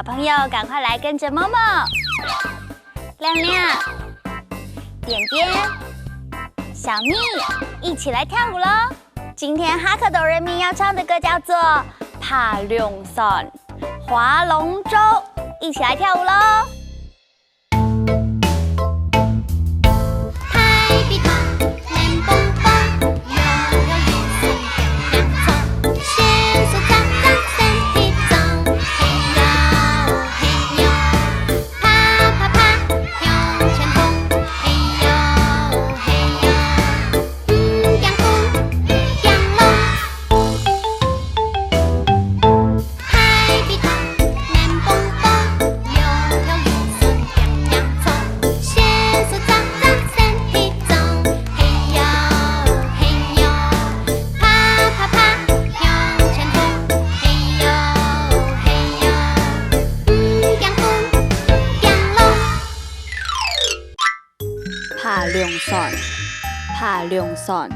小朋友赶快来跟着某某、亮亮、点点、小蜜一起来跳舞喽！今天哈克哆瑞咪要唱的歌叫做《爬龙伞》，划龙舟，一起来跳舞喽！爬龙伞，爬龙伞，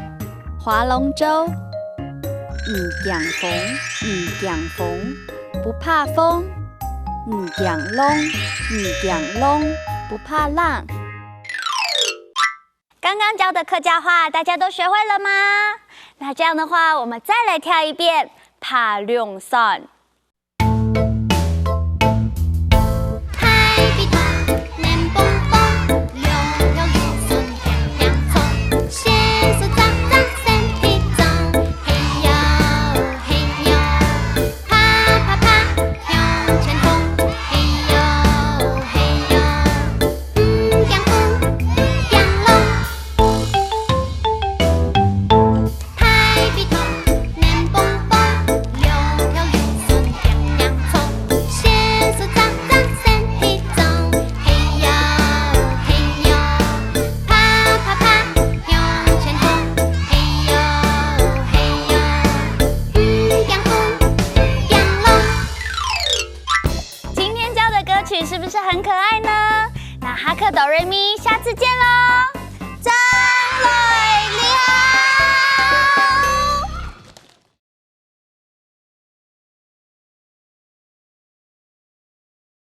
划龙舟。唔惊风，唔惊风，不怕风。唔惊浪，唔惊浪，不怕浪。刚刚教的客家话，大家都学会了吗？那这样的话，我们再来跳一遍爬龙伞。是不是很可爱呢？那哈克哆瑞咪，下次见喽，再见。